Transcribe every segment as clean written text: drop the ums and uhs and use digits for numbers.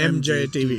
MJ TV।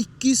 21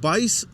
22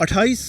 28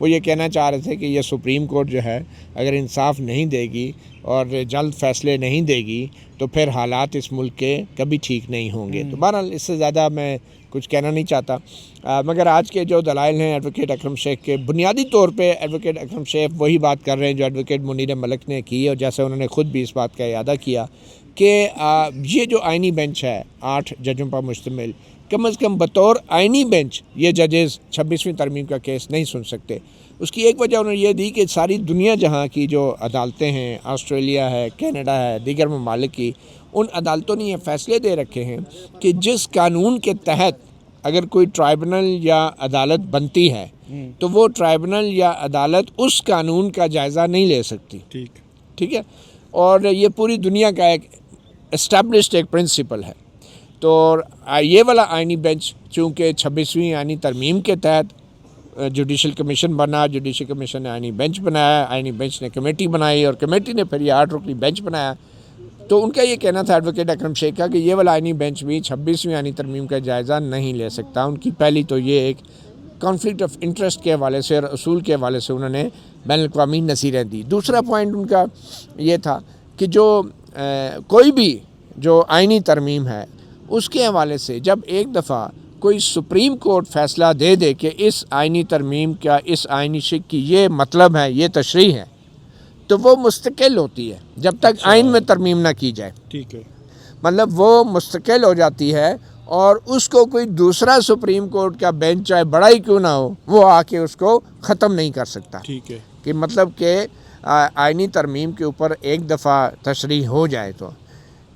وہ یہ کہنا چاہ رہے تھے کہ یہ سپریم کورٹ جو ہے اگر انصاف نہیں دے گی اور جلد فیصلے نہیں دے گی تو پھر حالات اس ملک کے کبھی ٹھیک نہیں ہوں گے. تو بہرحال اس سے زیادہ میں کچھ کہنا نہیں چاہتا، مگر آج کے جو دلائل ہیں ایڈوکیٹ اکرم شیخ کے، بنیادی طور پہ ایڈوکیٹ اکرم شیخ وہی بات کر رہے ہیں جو ایڈوکیٹ منیر ملک نے کی، اور جیسے انہوں نے خود بھی اس بات کا اعادہ کیا کہ یہ جو آئینی بینچ ہے 8 ججوں پر مشتمل، کم از کم بطور آئینی بینچ یہ ججز 26ویں ترمیم کا کیس نہیں سن سکتے. اس کی ایک وجہ انہوں نے یہ دی کہ ساری دنیا جہاں کی جو عدالتیں ہیں، آسٹریلیا ہے، کینیڈا ہے، دیگر ممالک کی، ان عدالتوں نے یہ فیصلے دے رکھے ہیں کہ جس قانون کے تحت اگر کوئی ٹرائبونل یا عدالت بنتی ہے تو وہ ٹرائبونل یا عدالت اس قانون کا جائزہ نہیں لے سکتی. ٹھیک ہے، اور یہ پوری دنیا کا ایک اسٹیبلشڈ ایک پرنسپل ہے. تو یہ والا آئینی بینچ چونکہ 26ویں آئینی ترمیم کے تحت جوڈیشل کمیشن بنا، جوڈیشل کمیشن نے آئینی بینچ بنایا، آئینی بینچ نے کمیٹی بنائی اور کمیٹی نے پھر یہ 8 رکنی بینچ بنایا. تو ان کا یہ کہنا تھا ایڈوکیٹ اکرم شیخ کا کہ یہ والا آئینی بینچ بھی 26ویں آئینی ترمیم کا جائزہ نہیں لے سکتا. ان کی پہلی تو یہ ایک کانفلکٹ آف انٹرسٹ کے حوالے سے اور اصول کے حوالے سے انہوں نے بین الاقوامی نصیریں دی. دوسرا پوائنٹ ان کا یہ تھا کہ جو کوئی بھی جو آئینی ترمیم ہے اس کے حوالے سے جب ایک دفعہ کوئی سپریم کورٹ فیصلہ دے دے کہ اس آئینی ترمیم کا، اس آئینی شق کی یہ مطلب ہے، یہ تشریح ہے، تو وہ مستقل ہوتی ہے جب تک آئین میں ترمیم نہ کی جائے. ٹھیک ہے، مطلب وہ مستقل ہو جاتی ہے اور اس کو کوئی دوسرا سپریم کورٹ کا بینچ چاہے بڑا ہی کیوں نہ ہو وہ آ کے اس کو ختم نہیں کر سکتا. ٹھیک ہے، کہ مطلب کہ آئینی ترمیم کے اوپر ایک دفعہ تشریح ہو جائے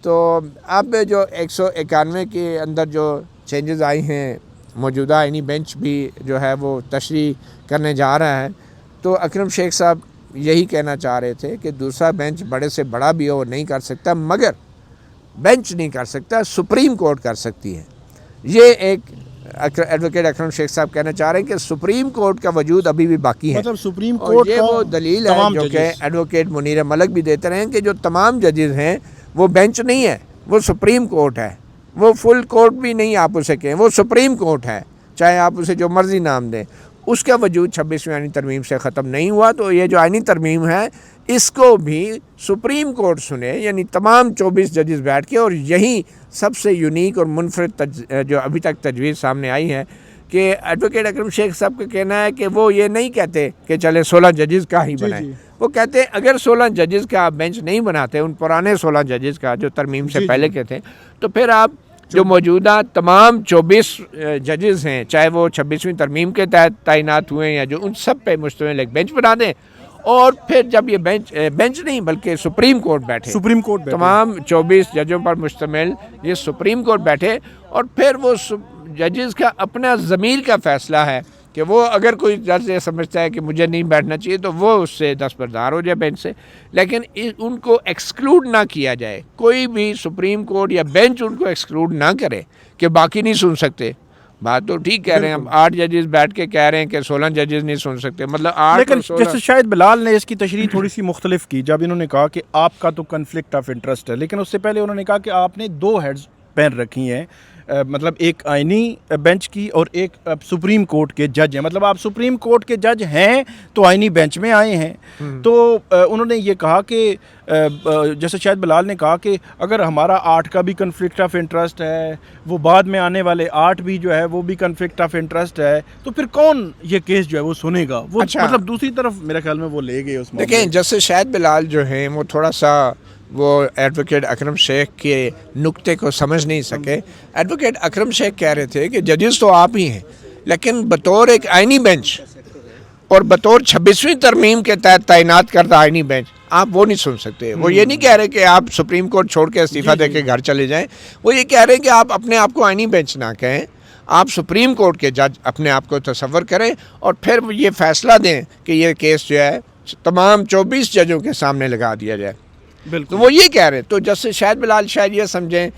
تو اب جو 191 کے اندر جو چینجز آئی ہیں، موجودہ آئینی بینچ بھی جو ہے وہ تشریح کرنے جا رہا ہے. تو اکرم شیخ صاحب یہی کہنا چاہ رہے تھے کہ دوسرا بینچ بڑے سے بڑا بھی ہو نہیں کر سکتا، مگر بینچ نہیں کر سکتا، سپریم کورٹ کر سکتی ہے. یہ ایک ایڈوکیٹ اکرم شیخ صاحب کہنا چاہ رہے ہیں کہ سپریم کورٹ کا وجود ابھی بھی باقی ہے. مطلب سپریم اور کورٹ یہ کا وہ دلیل ہے جو کہ ایڈوکیٹ منیر ملک بھی دیتے رہے ہیں کہ جو تمام ججز ہیں وہ بینچ نہیں ہے، وہ سپریم کورٹ ہے. وہ فل کورٹ بھی نہیں آپ اسے کہیں، وہ سپریم کورٹ ہے، چاہے آپ اسے جو مرضی نام دیں. اس کا وجود 26ویں آئینی ترمیم سے ختم نہیں ہوا. تو یہ جو آئینی ترمیم ہے اس کو بھی سپریم کورٹ سنے، یعنی تمام 24 ججز بیٹھ کے. اور یہی سب سے یونیک اور منفرد جو ابھی تک تجویز سامنے آئی ہے کہ ایڈوکیٹ اکرم شیخ صاحب کا کہنا ہے کہ وہ یہ نہیں کہتے کہ چلے 16 ججز کا ہی بنائیں. وہ کہتے ہیں اگر 16 ججز کا آپ بینچ نہیں بناتے، ان پرانے 16 ججز کا جو ترمیم سے پہلے کے تھے، تو پھر آپ جو موجودہ تمام 24 ججز ہیں، چاہے وہ 26ویں ترمیم کے تحت تعینات ہوئے ہیں یا جو، ان سب پہ مشتمل ایک بینچ بنا دیں. اور پھر جب یہ بینچ نہیں بلکہ سپریم کورٹ بیٹھے، تمام 24 ججوں پر مشتمل یہ سپریم کورٹ بیٹھے، اور پھر وہ ججز کا اپنا ضمیر کا فیصلہ ہے کہ وہ اگر کوئی جج یہ سمجھتا ہے کہ مجھے نہیں بیٹھنا چاہیے تو وہ اس سے دستبردار ہو جائے بینچ سے، لیکن ان کو ایکسکلوڈ نہ کیا جائے. کوئی بھی سپریم کورٹ یا بینچ ان کو ایکسکلوڈ نہ کرے کہ باقی نہیں سن سکتے. بات تو ٹھیک کہہ رہے ہیں، 8 ججز بیٹھ کے کہہ رہے ہیں کہ 16 ججز نہیں سن سکتے، مطلب 8. لیکن جیسے شاید بلال نے اس کی تشریح تھوڑی سی مختلف کی جب انہوں نے کہا کہ آپ کا تو کنفلکٹ آف انٹرسٹ ہے، لیکن اس سے پہلے انہوں نے کہا کہ آپ نے 2 ہیڈز پین رکھی ہیں، مطلب ایک آئینی بینچ کی اور ایک سپریم کورٹ کے جج ہیں. مطلب آپ سپریم کورٹ کے جج ہیں تو آئینی بینچ میں آئے ہیں. تو انہوں نے یہ کہا کہ جیسے شاید بلال نے کہا کہ اگر ہمارا 8 کا بھی کنفلکٹ آف انٹرسٹ ہے، وہ بعد میں آنے والے 8 بھی جو ہے وہ بھی کنفلکٹ آف انٹرسٹ ہے، تو پھر کون یہ کیس جو ہے وہ سنے گا؟ وہ مطلب دوسری طرف میرے خیال میں وہ لے گئے اس میں. دیکھیں جیسے شاید بلال جو ہیں وہ تھوڑا سا وہ ایڈوکیٹ اکرم شیخ کے نقطے کو سمجھ نہیں سکے. ایڈوکیٹ اکرم شیخ کہہ رہے تھے کہ ججز تو آپ ہی ہیں، لیکن بطور ایک آئینی بینچ اور بطور 26ویں ترمیم کے تحت تعینات کردہ آئینی بینچ آپ وہ نہیں سن سکتے. وہ یہ نہیں کہہ رہے کہ آپ سپریم کورٹ چھوڑ کے استعفیٰ دے کے گھر چلے جائیں. وہ یہ کہہ رہے ہیں کہ آپ اپنے آپ کو آئینی بینچ نہ کہیں، آپ سپریم کورٹ کے جج اپنے آپ کو تصور کریں اور پھر یہ فیصلہ دیں کہ یہ کیس جو ہے تمام 24 ججوں کے سامنے لگا دیا جائے. تو وہ یہ کہہ رہے ہیں. تو جیسے شاید بلال شاید یہ سمجھیں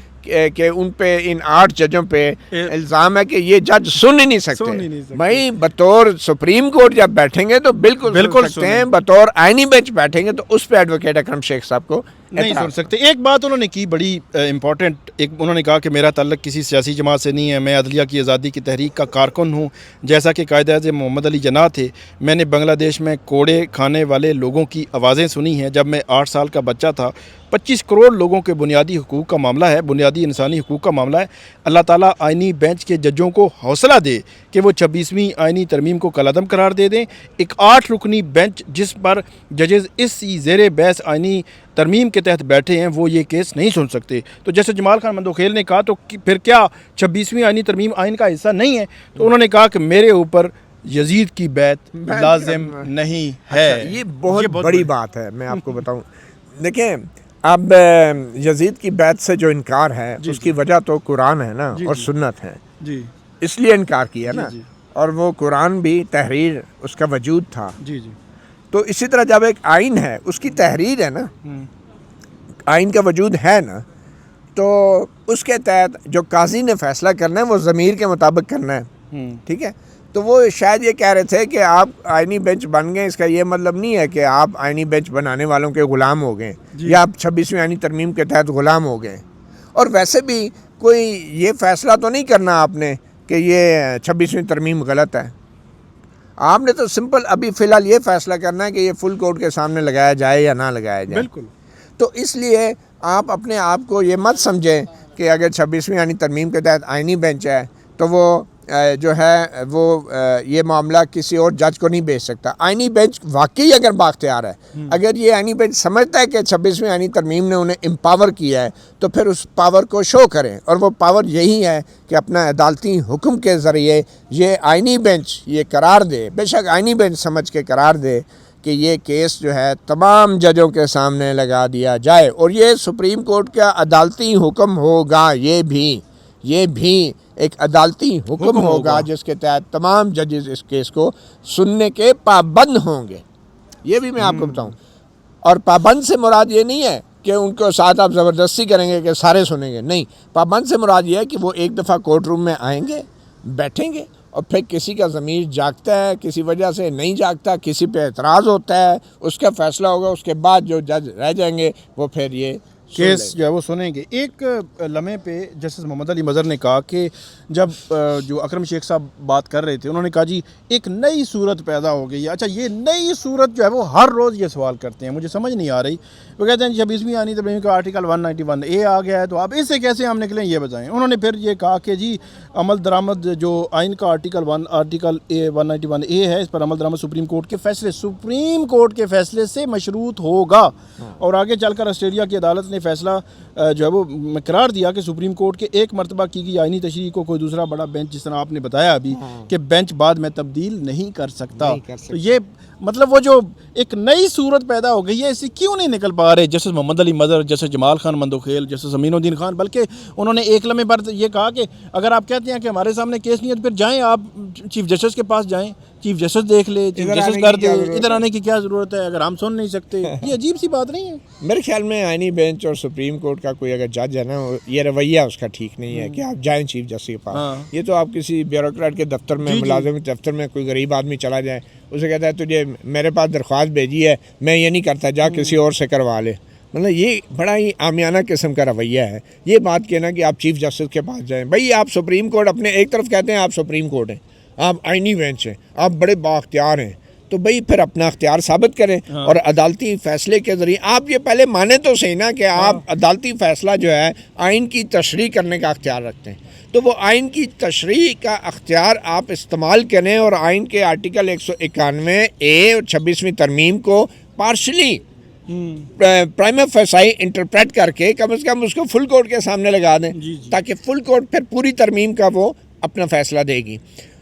کہ ان پہ ان 8 ججوں پہ الزام ہے کہ یہ جج سن ہی نہیں سکتے. بھائی بطور سپریم کورٹ جب بیٹھیں گے تو بالکل سکتے ہیں، بطور آئینی بینچ بیٹھیں گے تو اس پہ ایڈوکیٹ اکرم شیخ صاحب کو نہیں سن سکتے. ایک بات انہوں نے کی بڑی امپورٹنٹ, ایک انہوں نے کہا کہ میرا تعلق کسی سیاسی جماعت سے نہیں ہے, میں عدلیہ کی آزادی کی تحریک کا کارکن ہوں, جیسا کہ قائد اعظم محمد علی جناح تھے. میں نے بنگلہ دیش میں کوڑے کھانے والے لوگوں کی آوازیں سنی ہیں. جب میں 8 سال کا بچہ تھا. 25 کروڑ لوگوں کے بنیادی حقوق کا معاملہ ہے, بنیادی انسانی حقوق کا معاملہ ہے. اللہ تعالیٰ آئینی بینچ کے ججوں کو حوصلہ دے کہ وہ 26ویں آئینی ترمیم کو کالعدم قرار دے دیں. ایک 8 رکنی بینچ جس پر ججز اس زیر بحث آئینی ترمیم کے تحت بیٹھے ہیں وہ یہ کیس نہیں سن سکتے. تو جیسے جمال خان مندوخیل نے کہا تو پھر کیا 26ویں آئینی ترمیم آئین کا حصہ نہیں ہے؟ تو انہوں نے کہا کہ میرے اوپر یزید کی بیعت لازم نہیں ہے. یہ بہت بڑی بات ہے. میں آپ کو بتاؤں, دیکھیں اب یزید کی بیعت سے جو انکار ہے اس کی وجہ تو قرآن ہے نا اور سنت ہے, جی اس لیے انکار کیا نا. اور وہ قرآن بھی تحریر اس کا وجود تھا. جی جی. تو اسی طرح جب ایک آئین ہے اس کی تحریر ہے نا, آئین کا وجود ہے نا, تو اس کے تحت جو قاضی نے فیصلہ کرنا ہے وہ ضمیر کے مطابق کرنا ہے. ٹھیک ہے, تو وہ شاید یہ کہہ رہے تھے کہ آپ آئینی بینچ بن گئے, اس کا یہ مطلب نہیں ہے کہ آپ آئینی بینچ بنانے والوں کے غلام ہو گئے یا آپ 26ویں آئینی ترمیم کے تحت غلام ہو گئے. اور ویسے بھی کوئی یہ فیصلہ تو نہیں کرنا آپ نے کہ یہ 26ویں ترمیم غلط ہے. آپ نے تو سمپل ابھی فی الحال یہ فیصلہ کرنا ہے کہ یہ فل کورٹ کے سامنے لگایا جائے یا نہ لگایا جائے. بالکل. تو اس لیے آپ اپنے آپ کو یہ مت سمجھیں کہ اگر 26ویں آئینی ترمیم کے تحت آئینی بینچ ہے تو وہ جو ہے وہ یہ معاملہ کسی اور جج کو نہیں بھیج سکتا. آئینی بینچ واقعی اگر بااختیار ہے, اگر یہ آئینی بینچ سمجھتا ہے کہ 26ویں آئینی ترمیم نے انہیں امپاور کیا ہے تو پھر اس پاور کو شو کریں. اور وہ پاور یہی ہے کہ اپنا عدالتی حکم کے ذریعے یہ آئینی بینچ یہ قرار دے, بے شک آئینی بینچ سمجھ کے قرار دے کہ یہ کیس جو ہے تمام ججوں کے سامنے لگا دیا جائے. اور یہ سپریم کورٹ کا عدالتی حکم ہوگا, یہ بھی ایک عدالتی حکم ہوگا جس کے تحت تمام ججز اس کیس کو سننے کے پابند ہوں گے. یہ بھی میں آپ کو بتاؤں. اور پابند سے مراد یہ نہیں ہے کہ ان کو ساتھ آپ زبردستی کریں گے کہ سارے سنیں گے, نہیں. پابند سے مراد یہ ہے کہ وہ ایک دفعہ کورٹ روم میں آئیں گے, بیٹھیں گے, اور پھر کسی کا ضمیر جاگتا ہے, کسی وجہ سے نہیں جاگتا, کسی پہ اعتراض ہوتا ہے, اس کا فیصلہ ہوگا. اس کے بعد جو جج رہ جائیں گے وہ پھر یہ کیس جو ہے وہ سنیں گے. ایک لمحے پہ جسٹس محمد علی مظہر نے کہا کہ جب جو اکرم شیخ صاحب بات کر رہے تھے انہوں نے کہا جی ایک نئی صورت پیدا ہو گئی ہے. اچھا یہ نئی صورت جو ہے وہ ہر روز یہ سوال کرتے ہیں, مجھے سمجھ نہیں آ رہی. وہ کہتے ہیں 26ویں آئینی ترمیم کا آرٹیکل 191A آ گیا ہے تو آپ اس سے کیسے ہم نکلیں یہ بتائیں. انہوں نے پھر یہ کہا کہ جی عمل درآمد جو آئین کا آرٹیکل 191A ہے اس پر عمل درآمد سپریم کورٹ کے فیصلے سے مشروط ہوگا. اور آگے چل کر آسٹریلیا کی عدالت نے فیصلہ جو ہے وہ قرار دیا کہ سپریم کورٹ کے ایک مرتبہ کی گئی آئینی تشریح کو کوئی دوسرا بڑا بینچ, جس طرح آپ نے بتایا ابھی کہ بینچ بعد میں تبدیل نہیں کر سکتا. تو یہ مطلب وہ جو ایک نئی صورت پیدا ہو گئی ہے اس سے کیوں نہیں نکل پا رہے جسٹس محمد علی مظہر, جسٹس جمال خان مندوخیل, جسٹس امین الدین خان, بلکہ انہوں نے ایک لمحے پر یہ کہا کہ اگر آپ کہتے ہیں کہ ہمارے سامنے کیس نہیں ہے تو پھر جائیں آپ چیف جسٹس کے پاس جائیں, چیف جسٹس دیکھ لے, چیف جسٹس کر دے, ادھر آنے کی کیا ضرورت ہے اگر ہم سن نہیں سکتے. یہ عجیب سی بات نہیں ہے؟ میرے خیال میں آئینی بینچ اور سپریم کورٹ کا کوئی اگر جج ہے نا, یہ رویہ اس کا ٹھیک نہیں ہے کہ آپ جائیں چیف جسٹس کے پاس. یہ تو آپ کسی بیوروکریٹ کے دفتر میں, ملازم دفتر میں کوئی غریب آدمی چلا جائے, اسے کہتا ہے تجھے میرے پاس درخواست بھیجی ہے, میں یہ نہیں کرتا, جا کسی اور سے کروا لے. مطلب یہ بڑا ہی عامیانہ قسم کا رویہ ہے. یہ بات کہنا کہ آپ چیف جسٹس کے پاس جائیں, بھائی آپ سپریم کورٹ اپنے ایک طرف کہتے ہیں آپ سپریم کورٹ ہیں, آپ آئینی بینچ ہیں, آپ بڑے بااختیار ہیں, تو بھئی پھر اپنا اختیار ثابت کریں. اور عدالتی فیصلے کے ذریعے آپ یہ پہلے مانیں تو صحیح نا کہ آپ عدالتی فیصلہ جو ہے آئین کی تشریح کرنے کا اختیار رکھتے ہیں. تو وہ آئین کی تشریح کا اختیار آپ استعمال کریں اور آئین کے آرٹیکل 191A اور 26ویں ترمیم کو پارشلی پرائما فیسائی انٹرپریٹ کر کے کم از کم اس کو فل کورٹ کے سامنے لگا دیں, تاکہ فل کورٹ پھر پوری ترمیم کا وہ اپنا فیصلہ دے گی.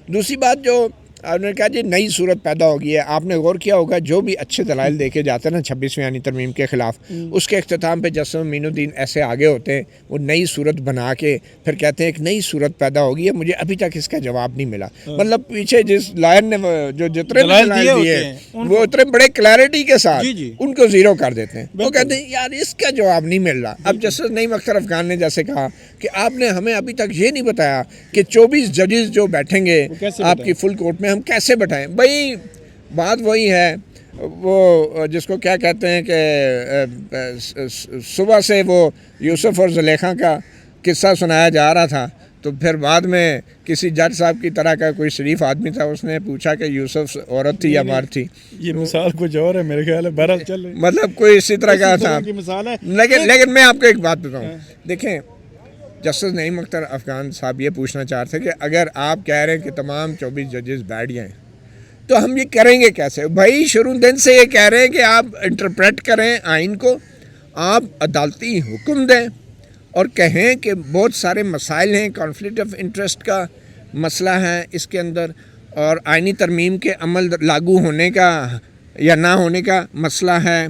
دوسری بات جو آپ نے کہا جی نئی صورت پیدا ہو گئی ہے, آپ نے غور کیا ہوگا جو بھی اچھے دلائل دے کے جاتے ہیں نا 26ویں آئینی ترمیم کے خلاف, اس کے اختتام پہ جسٹس امین الدین ایسے آگے ہوتے ہیں, وہ نئی صورت بنا کے پھر کہتے ہیں ایک نئی صورت پیدا ہوگی ہے, مجھے ابھی تک اس کا جواب نہیں ملا. مطلب پیچھے جس لائر نے جو جتنے دلائل دیے وہ اتنے بڑے کلیئرٹی کے ساتھ ان کو زیرو کر دیتے ہیں. وہ کہتے ہیں یار اس کا جواب نہیں مل رہا. اب جسٹس نعیم اختر افغان نے جیسے کہا کہ آپ نے ہمیں ابھی تک یہ نہیں بتایا کہ 24 ججز جو بیٹھیں گے آپ کی فل کورٹ میں ہم کیسے بٹھائیں. بھائی بات وہی ہے, وہ جس کو کیا کہتے ہیں کہ صبح سے وہ یوسف اور زلیخا کا قصہ سنایا جا رہا تھا، تو پھر بعد میں کسی جج صاحب کی طرح کا کوئی شریف آدمی تھا، اس نے پوچھا کہ یوسف عورت تھی یا مرد تھی. یہ مثال کچھ اور ہے میرے خیال ہے، بہرحال چل رہی مطلب کوئی اسی طرح کا تھا. مثال ہے. لیکن میں آپ کو ایک بات بتاؤں، دیکھیں جسٹس نعیم اختر افغان صاحب یہ پوچھنا چاہتے ہیں کہ اگر آپ کہہ رہے ہیں کہ تمام 24 ججز بیٹھ گئے تو ہم یہ کریں گے کیسے؟ بھائی شروع دن سے یہ کہہ رہے ہیں کہ آپ انٹرپریٹ کریں آئین کو، آپ عدالتی حکم دیں اور کہیں کہ بہت سارے مسائل ہیں، کانفلکٹ آف انٹرسٹ کا مسئلہ ہے اس کے اندر، اور آئینی ترمیم کے عمل لاگو ہونے کا یا نہ ہونے کا مسئلہ ہے،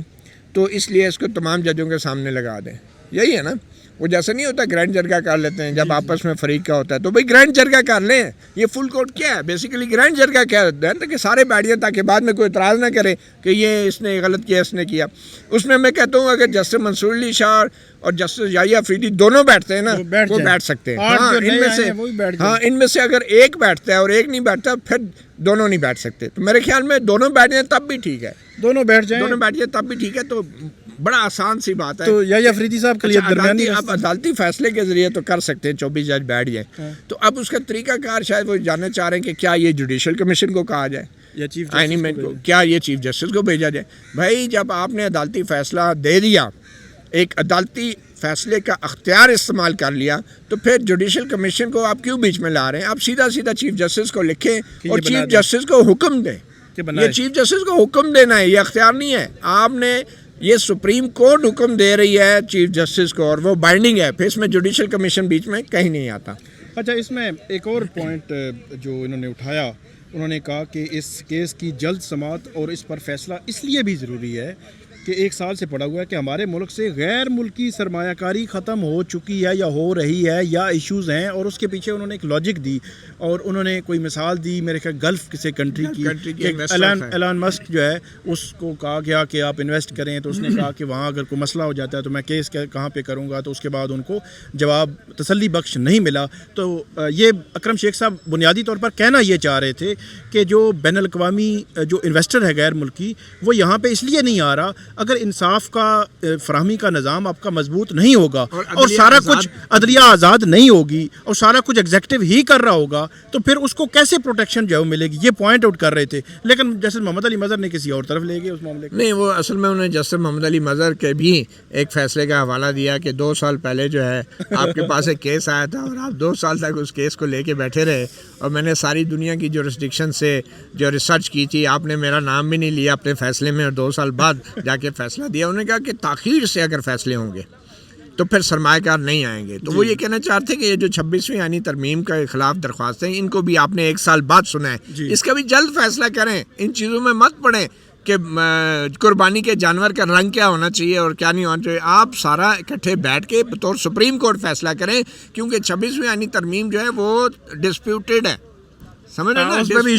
تو اس لیے اس کو تمام ججوں کے سامنے لگا دیں. یہی ہے نا. وہ جیسا نہیں ہوتا گرینڈ جرگہ کر لیتے ہیں جب آپس میں فریق کا ہوتا ہے، تو بھائی گرینڈ جرگہ کر لیں. یہ فل کورٹ کیا ہے؟ بیسیکلی گرینڈ جرگہ کیا ہوتا ہے کہ سارے بیٹھ جائیں تاکہ بعد میں کوئی اعتراض نہ کرے کہ یہ اس نے غلط کیا، اس نے کیا. اس میں کہتا ہوں اگر جسٹس منصور علی شاہ اور جسٹس یحییٰ افریدی دونوں بیٹھتے ہیں نا، وہ بیٹھ سکتے ہیں. ان میں سے اگر ایک بیٹھتا ہے اور ایک نہیں بیٹھتا پھر دونوں نہیں بیٹھ سکتے. تو میرے خیال میں دونوں بیٹھ جائیں تب بھی ٹھیک ہے، دونوں بیٹھ جائیں تب بھی ٹھیک ہے. تو بڑا آسان سی بات ہے. تو یحییٰ افریدی صاحب کے لیے درمیانی آپ عدالتی فیصلے کے ذریعے تو کر سکتے ہیں 24 جج بیٹھ جائیں. تو اب اس کا طریقہ کار شاید وہ جاننا چاہ رہے ہیں کہ کیا یہ جوڈیشل کمیشن کو کہا جائے یا چیف آئینی بینچ کو، کیا یہ چیف جسٹس کو بھیجا جائے. بھائی جب آپ نے عدالتی فیصلہ دے دیا، ایک عدالتی فیصلے کا اختیار استعمال کر لیا، تو پھر جوڈیشل کمیشن کو آپ کیوں بیچ میں لا رہے ہیں؟ آپ سیدھا چیف جسٹس کو لکھیں اور چیف جسٹس کو حکم دیں. یہ چیف جسٹس کو حکم دینا ہے، یہ اختیار نہیں ہے. آپ نے یہ سپریم کورٹ حکم دے رہی ہے چیف جسٹس کو اور وہ بائنڈنگ ہے، پھر اس میں جوڈیشل کمیشن بیچ میں کہیں نہیں آتا. اچھا، اس میں ایک اور پوائنٹ جو انہوں نے اٹھایا، انہوں نے کہا کہ اس کیس کی جلد سماعت اور اس پر فیصلہ اس لیے بھی ضروری ہے کہ 1 سال سے پڑا ہوا ہے کہ ہمارے ملک سے غیر ملکی سرمایہ کاری ختم ہو چکی ہے یا ہو رہی ہے یا ایشوز ہیں، اور اس کے پیچھے انہوں نے ایک لاجک دی اور انہوں نے کوئی مثال دی میرے خیال گلف کسی کنٹری کی. ایلان مسک جو ہے اس کو کہا گیا کہ آپ انویسٹ کریں، تو اس نے کہا کہ وہاں اگر کوئی مسئلہ ہو جاتا ہے تو میں کیس کہاں پہ کروں گا. تو اس کے بعد ان کو جواب تسلی بخش نہیں ملا. تو یہ اکرم شیخ صاحب بنیادی طور پر کہنا یہ چاہ رہے تھے کہ جو بین الاقوامی جو انویسٹر ہے غیر ملکی، وہ یہاں پہ اس لیے نہیں آ رہا اگر انصاف کا فراہمی کا نظام آپ کا مضبوط نہیں ہوگا اور سارا کچھ عدلیہ آزاد نہیں ہوگی اور سارا کچھ ایگزیکٹو ہی کر رہا ہوگا، تو پھر اس کو کیسے پروٹیکشن جو ہے ملے گی. یہ پوائنٹ آؤٹ کر رہے تھے. لیکن جسٹس محمد علی مظہر نے کسی اور طرف لے گئے اس معاملے کو. نہیں، وہ اصل میں انہوں نے جسٹس محمد علی مظہر کے بھی ایک فیصلے کا حوالہ دیا کہ 2 سال پہلے جو ہے آپ کے پاس ایک کیس آیا تھا اور آپ 2 سال تک اس کیس کو لے کے بیٹھے رہے، اور میں نے ساری دنیا کی جورسڈکشن سے جو ریسرچ کی تھی، آپ نے میرا نام بھی نہیں لیا اپنے فیصلے میں، اور 2 سال بعد جا کے فیصلہ دیا. انہوں نے کہا کہ تاخیر سے اگر فیصلے ہوں گے تو پھر سرمایہ کار نہیں آئیں گے. تو وہ یہ کہنا چاہتے ہیں کہ یہ جو 26ویں آئینی ترمیم کے خلاف درخواستیں ہیں، ان کو بھی آپ نے 1 سال بعد سنا ہے. اس کا بھی جلد فیصلہ کریں، ان چیزوں میں مت پڑیں کہ قربانی کے جانور کا رنگ کیا ہونا چاہیے اور کیا نہیں ہونا چاہیے. آپ سارا اکٹھے بیٹھ کے بطور سپریم کورٹ فیصلہ کریں، کیونکہ 26ویں آئینی ترمیم جو ہے وہ ڈسپیوٹیڈ ہے. سمجھ رہے ہیں نا، اس پہ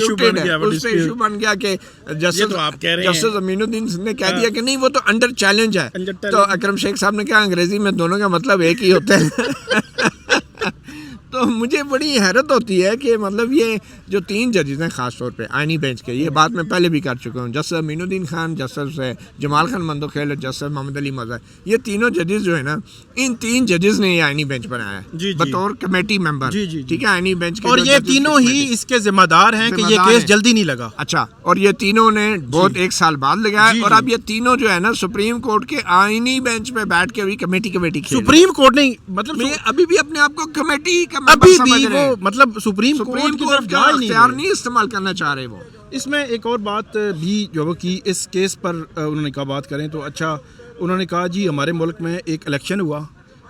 ایشو بن گیا کہ جسٹس امین الدین نے کہہ دیا کہ نہیں وہ تو انڈر چیلنج ہے. تو اکرم شیخ صاحب نے کہا انگریزی میں دونوں کا مطلب ایک ہی ہوتا ہے. تو مجھے بڑی حیرت ہوتی ہے کہ مطلب یہ جو 3 ججز ہیں خاص طور پہ آئینی بینچ کے، یہ بات میں پہلے بھی کر چکا ہوں، جسٹس امین الدین خان، جسٹس جمال خان مندوخیل اور جسٹس محمد علی مظہر، یہ تینوں ججز جو ہے نا، ان 3 ججز نے یہ آئینی بینچ بنایا ہے بطور کمیٹی ممبر. ٹھیک ہے، آئینی بینچ کے، اور یہ تینوں ہی اس کے ذمہ دار ہیں کہ یہ کیس جلدی نہیں لگا. اچھا، اور یہ تینوں نے بہت 1 سال بعد لگایا، اور اب یہ تینوں جو ہے نا سپریم کورٹ کے آئینی بینچ پہ بیٹھ کے بھی کمیٹی سپریم کورٹ نہیں، مطلب ابھی بھی اپنے آپ کو کمیٹی کا ابھی بھی وہ مطلب سپریم کورٹ کی طرف اختیار نہیں استعمال کرنا چاہ رہے. وہ اس میں ایک اور بات بھی جو کہ اس کیس پر انہوں نے کہا بات کریں تو اچھا، انہوں نے کہا جی ہمارے ملک میں ایک الیکشن ہوا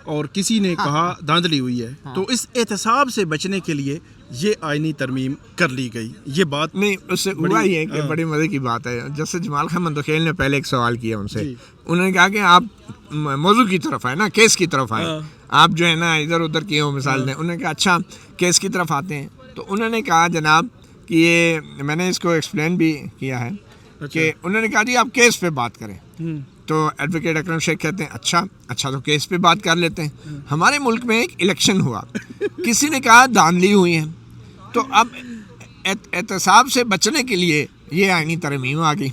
اور کسی نے کہا دھاندلی ہوئی ہے، تو اس احتساب سے بچنے کے لیے یہ آئینی ترمیم کر لی گئی. یہ بات نہیں، اس سے ہوا ہی ہے کہ بڑی مزے کی بات ہے. جیسے جمال خان مندوخیل نے پہلے ایک سوال کیا ان سے، انہوں نے کہا کہ آپ موضوع کی طرف آئے نا، کیس کی طرف آئے، آپ جو ہے نا ادھر ادھر کیے ہو مثال دیں. انہوں نے کہا اچھا کیس کی طرف آتے ہیں. تو انہوں نے کہا جناب کہ یہ میں نے اس کو ایکسپلین بھی کیا ہے کہ انہوں نے کہا جی آپ کیس پہ بات کریں. تو ایڈوکیٹ اکرم شیخ کہتے ہیں اچھا تو کیس پہ بات کر لیتے ہیں. ہمارے ملک میں ایک الیکشن ہوا، کسی نے کہا دھاندلی ہوئی ہے، تو اب احتساب سے بچنے کے لیے یہ آئینی ترمیم آ گئی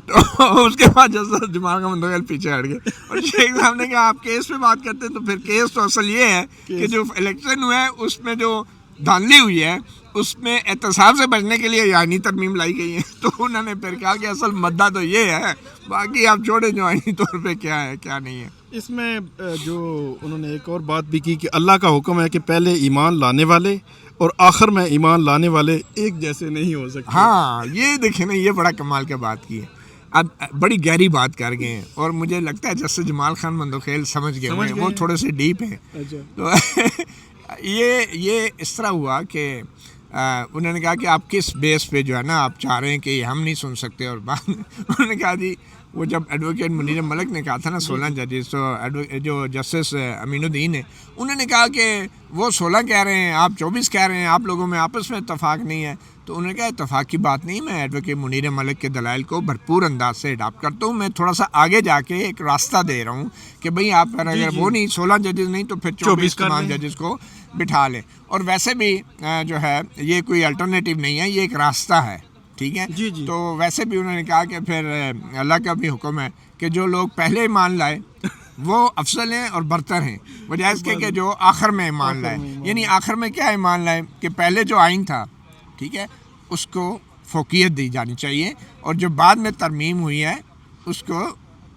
تو اس کے بعد جسٹس جمال خان بندوخیل پیچھے ہٹ گئے اور شیخ صاحب نے کہا آپ کیس پہ بات کرتے ہیں تو پھر کیس تو اصل یہ ہے کہ جو الیکشن ہوا ہے اس میں جو دھاندلی ہوئی ہے اس میں احتساب سے بچنے کے لیے آئینی ترمیم لائی گئی ہے. تو انہوں نے پھر کہا کہ اصل مدعا تو یہ ہے, باقی آپ چھوڑیں جو آئینی طور پہ کیا ہے کیا نہیں ہے. اس میں جو انہوں نے ایک اور بات بھی کی کہ اللہ کا حکم ہے کہ پہلے ایمان لانے والے اور آخر میں ایمان لانے والے ایک جیسے نہیں ہو سکتے. ہاں یہ دیکھیں نا, یہ بڑا کمال کی بات کی ہے. اب بڑی گہری بات کر گئے ہیں اور مجھے لگتا ہے جسٹس جمال خان بندوخیل سمجھ گئے ہیں, وہ تھوڑے سے ڈیپ ہیں. تو یہ اس طرح ہوا کہ انہوں نے کہا کہ آپ کس بیس پہ جو ہے نا آپ چاہ رہے ہیں کہ ہم نہیں سن سکتے. اور بعد انہوں نے کہا جی وہ جب ایڈوکیٹ منیر ملک نے کہا تھا نا 16 ججز, تو جو جسٹس امین الدین ہیں انہوں نے کہا کہ وہ 16 کہہ رہے ہیں آپ 24 کہہ رہے ہیں, آپ لوگوں میں آپس میں اتفاق نہیں ہے. تو انہوں نے کہا اتفاق کی بات نہیں, میں ایڈوکیٹ منیر ملک کے دلائل کو بھرپور انداز سے اڈاپٹ کرتا ہوں. میں تھوڑا سا آگے جا کے ایک راستہ دے رہا ہوں کہ بھئی آپ اگر وہ نہیں 16 ججز نہیں تو پھر 24 تمام ججز کو بٹھا لیں. اور ویسے بھی جو ہے یہ کوئی الٹرنیٹیو نہیں ہے, یہ ایک راستہ ہے, ٹھیک ہے. تو ویسے بھی انہوں نے کہا کہ پھر اللہ کا بھی حکم ہے کہ جو لوگ پہلے ایمان لائے وہ افضل ہیں اور برتر ہیں, بجائے اس کے کہ جو آخر میں ایمان لائے. یعنی آخر میں کیا ایمان لائے کہ پہلے جو آئین تھا, ٹھیک ہے, اس کو فوقیت دی جانی چاہیے, اور جو بعد میں ترمیم ہوئی ہے اس کو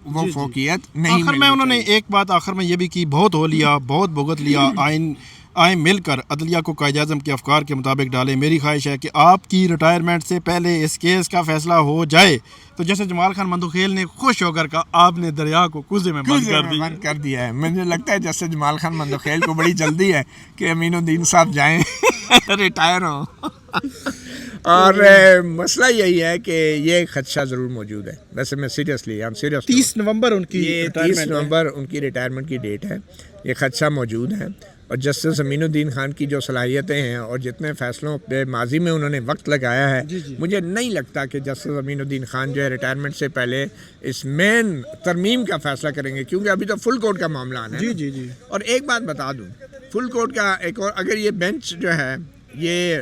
وہ فوقیت نہیں. آخر میں انہوں نے ایک بات آخر میں یہ بھی کی, بہت ہو لیا بہت بھگت لیا, آئیں مل کر عدلیہ کو قائد اعظم کے افکار کے مطابق ڈالیں. میری خواہش ہے کہ آپ کی ریٹائرمنٹ سے پہلے اس کیس کا فیصلہ ہو جائے. تو جیسے جمال خان بندوخیل نے خوش ہو کر کہا آپ نے دریا کو کوزے میں بند کر دیا ہے. مجھے لگتا ہے جیسے جمال خان بندوخیل کو بڑی جلدی ہے کہ امین الدین صاحب جائیں ریٹائر ہوں. اور مسئلہ یہی ہے کہ یہ خدشہ ضرور موجود ہے. ویسے میں سیریسلی 30 نومبر ان کی 30 نومبر ان کی ریٹائرمنٹ کی ڈیٹ ہے. یہ خدشہ موجود ہے, اور جسٹس امین الدین خان کی جو صلاحیتیں ہیں اور جتنے فیصلوں پہ ماضی میں انہوں نے وقت لگایا ہے, مجھے نہیں لگتا کہ جسٹس امین الدین خان جو ہے ریٹائرمنٹ سے پہلے اس مین ترمیم کا فیصلہ کریں گے, کیونکہ ابھی تو فل کورٹ کا معاملہ آنا ہے. اور ایک بات بتا دوں, فل کورٹ کا ایک اور, اگر یہ بینچ جو ہے یہ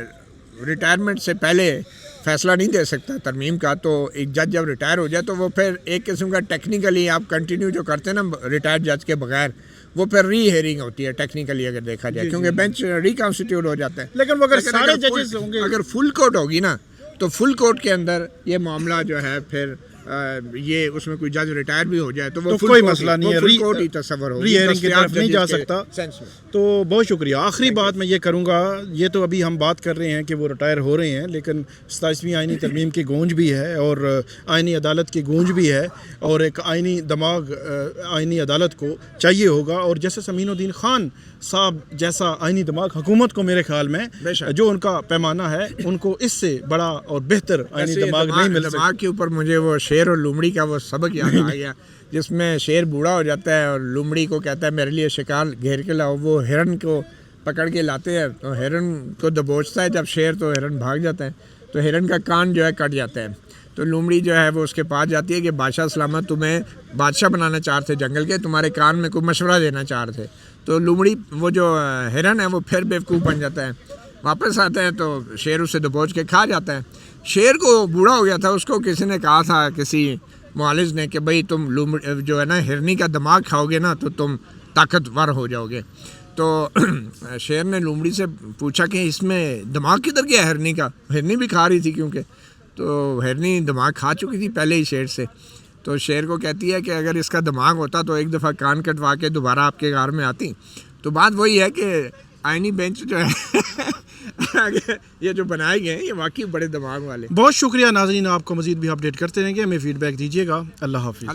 ریٹائرمنٹ سے پہلے فیصلہ نہیں دے سکتا ترمیم کا, تو ایک جج جب ریٹائر ہو جائے تو وہ پھر ایک قسم کا ٹیکنیکلی آپ کنٹینیو جو کرتے ہیں نا ریٹائرڈ جج کے بغیر, وہ پھر ری ہیئرنگ ہوتی ہے ٹیکنیکلی اگر دیکھا جائے, کیونکہ بینچ ریکانسٹیٹیوٹ ہو جاتا ہے. لیکن اگر سارے ججز ہوں گے, اگر فل کورٹ ہوگی نا تو فل کورٹ کے اندر یہ معاملہ جو ہے پھر یہ اس میں کوئی جج ریٹائر بھی ہو جائے تو وہ کوئی مسئلہ نہیں ہے, فل کورٹ ہی تصور ہوگی, ری ہیئرنگ کی طرف نہیں جا سکتا. تو بہت شکریہ. آخری بات میں یہ کروں گا, یہ تو ابھی ہم بات کر رہے ہیں کہ وہ ریٹائر ہو رہے ہیں, لیکن 27ویں آئینی ترمیم کی گونج بھی ہے اور آئینی عدالت کی گونج بھی ہے, اور ایک آئینی دماغ آئینی عدالت کو چاہیے ہوگا. اور جسٹس امین الدین خان صاحب جیسا آئینی دماغ حکومت کو میرے خیال میں جو ان کا پیمانہ ہے, ان کو اس سے بڑا اور بہتر آئینی دماغ نہیں مل سکتا. دماغ کے اوپر مجھے وہ شیر اور لومڑی کا وہ سبق یاد آ گیا, جس میں شیر بوڑھا ہو جاتا ہے اور لومڑی کو کہتا ہے میرے لیے شکار گھیر کے لاؤ. وہ ہرن کو پکڑ کے لاتے ہیں تو ہرن کو دبوچتا ہے جب شیر, تو ہرن بھاگ جاتا ہے, تو ہرن کا کان جو ہے کٹ جاتا ہے. تو لومڑی جو ہے وہ اس کے پاس جاتی ہے کہ بادشاہ سلامت تمہیں بادشاہ بنانا چاہ رہے تھے جنگل کے, تمہارے کان میں کوئی مشورہ دینا چاہ رہے تھے. تو لومڑی وہ جو ہرن ہے وہ پھر بیوقوف بن جاتا ہے, واپس آتے ہیں تو شیر اسے دبوچ کے کھا جاتا ہے. شیر کو بوڑھا ہو گیا تھا, اس کو کسی نے کہا تھا, کسی معالج نے, کہ بھئی تم جو ہے نا ہرنی کا دماغ کھاؤ گے نا تو تم طاقتور ہو جاؤ گے. تو شیر نے لومڑی سے پوچھا کہ اس میں دماغ کدھر گیا ہرنی کا, ہرنی بھی کھا رہی تھی کیونکہ, تو ہرنی دماغ کھا چکی تھی پہلے ہی شیر سے. تو شیر کو کہتی ہے کہ اگر اس کا دماغ ہوتا تو ایک دفعہ کان کٹوا کے دوبارہ آپ کے گھر میں آتی. تو بات وہی ہے کہ آئینی بینچ جو ہے یہ جو بنائے گئے ہیں یہ واقعی بڑے دماغ والے. بہت شکریہ ناظرین, آپ کو مزید بھی اپڈیٹ کرتے رہیں گے, ہمیں فیڈ بیک دیجیے گا. اللہ حافظ.